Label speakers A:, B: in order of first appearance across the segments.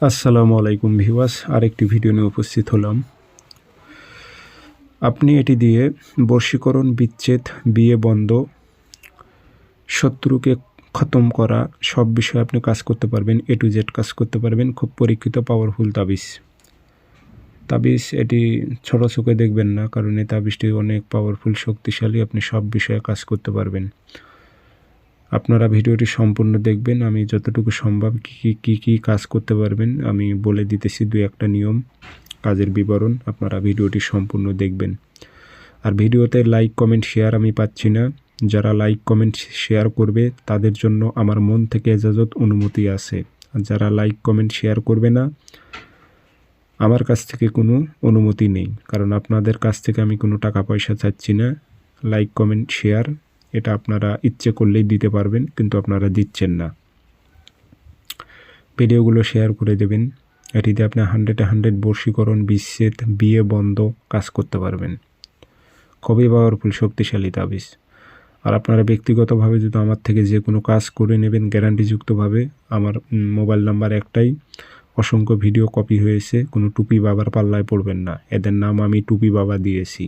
A: আসসালামু আলাইকুম ভিউয়ার্স, আরেকটি ভিডিও নিয়ে উপস্থিত হলাম। আপনি এটি দিয়ে বশীকরণ, বিচ্ছেদ, বিয়ে বন্ধ, শত্রুকে খতম করা সব বিষয়ে আপনি কাজ করতে পারবেন। A to Z কাজ করতে পারবেন। খুব পরীক্ষিত পাওয়ারফুল তাবিজ। এটি ছোট চোখে দেখবেন না, কারণ এই তাবিজটি অনেক পাওয়ারফুল, শক্তিশালী। আপনি সব বিষয়ে কাজ করতে পারবেন। আপনারা ভিডিওটি সম্পূর্ণ দেখবেন। আমি যতটুকু সম্ভব কি কাজ করতে পারবেন আমি বলে দিতেছি, 2-1টা নিয়ম, কাজের বিবরণ। আপনারা ভিডিওটি সম্পূর্ণ দেখবেন। আর ভিডিওতে লাইক, কমেন্ট, শেয়ার আমি পাচ্ছি না। যারা লাইক, কমেন্ট, শেয়ার করবে তাদের জন্য আমার মন থেকে এজাজত, অনুমতি আছে। আর যারা লাইক, কমেন্ট, শেয়ার করবে না, আমার কাছ থেকে কোনো অনুমতি নেই, কারণ আপনাদের কাছ থেকে আমি কোনো টাকা পয়সা চাচ্ছি না। লাইক, কমেন্ট, শেয়ার এটা আপনারা ইচ্ছে করলেই দিতে পারবেন, কিন্তু আপনারা দিচ্ছেন না। ভিডিওগুলো শেয়ার করে দেবেন। এটিতে আপনি 100 বশীকরণ, বিচ্ছেদ, বিয়ে বন্ধ কাজ করতে পারবেন। খুবই পাওয়ারফুল, শক্তিশালী তাবিজ। আর আপনারা ব্যক্তিগতভাবে যদি আমার থেকে যে কোনো কাজ করে নেবেন গ্যারান্টিযুক্তভাবে, আমার মোবাইল নাম্বার একটাই। অসংখ্য ভিডিও কপি হয়েছে, কোনো টুপি বাবার পাল্লায় পড়বেন না। এদের নাম আমি টুপি বাবা দিয়েছি,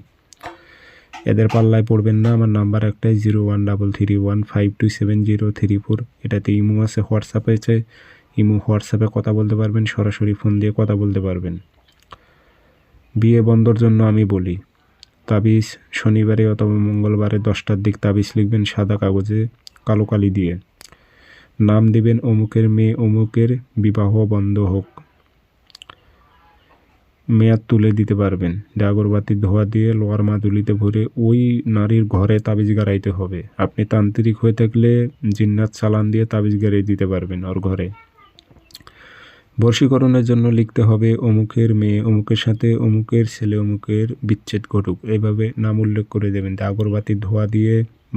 A: এদের পাল্লায় পড়বেন না। আমার নাম্বার একটাই, 0133152703 এটাতে ইমো আছে, হোয়াটসঅ্যাপ আছে। হোয়াটসঅ্যাপে কথা বলতে পারবেন, সরাসরি ফোন দিয়ে কথা বলতে পারবেন। বিয়ে বন্ধর জন্য আমি বলি, তাবিজ শনিবারে অথবা মঙ্গলবারে 10টার দিক তাবিজ লিখবেন সাদা কাগজে কালো কালি দিয়ে। নাম দিবেন অমুকের মেয়ে অমুকের, বিবাহ বন্ধ হোক। মেয়াদ তুলে দিতে পারবেন। আগরবাতির ধোয়া দিয়ে লোহার মাদুলিতে ভরে ওই নারীর ঘরে তাবিজ গাড়াইতে হবে। আপনি তান্ত্রিক হয়ে থাকলে জিন্নাত চালান দিয়ে তাবিজ গাড়িয়ে দিতে পারবেন ওর ঘরে। বশীকরণের জন্য লিখতে হবে অমুকের মেয়ে অমুকের সাথে অমুকের ছেলে অমুকের বিচ্ছেদ ঘটুক, এইভাবে নাম উল্লেখ করে দেবেন। আগরবাতির ধোয়া দিয়ে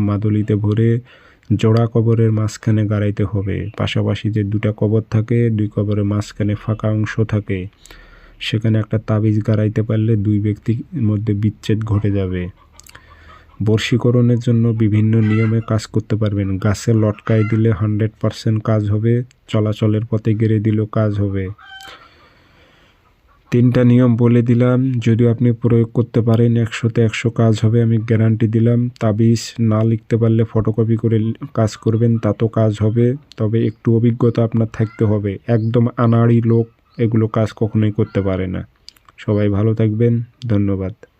A: মাদুলিতে ভরে জোড়া কবরের মাঝখানে গাড়াইতে হবে। পাশাপাশি যে 2টা কবর থাকে, 2 কবরের মাঝখানে ফাঁকা অংশ থাকে, সেখানে একটা তাবিজ গাড়াইতে পারলে 2 ব্যক্তির মধ্যে বিচ্ছেদ ঘটে যাবে। বশীকরণের জন্য বিভিন্ন নিয়মে কাজ করতে পারবেন। গাছে লটকায় দিলে 100% কাজ হবে। চলাচলের পথে গেড়ে দিলেও কাজ হবে। 3টা নিয়ম বলে দিলাম, যদি আপনি প্রয়োগ করতে পারেন 100তে 100 কাজ হবে, আমি গ্যারান্টি দিলাম। তাবিজ না লিখতে পারলে ফটোকপি করে কাজ করবেন, তাতেও কাজ হবে। তবে একটু অভিজ্ঞতা আপনার থাকতে হবে। একদম আনাড়ি লোক এগুলো কাজ কখনোই করতে পারে না। সবাই ভালো থাকবেন, ধন্যবাদ।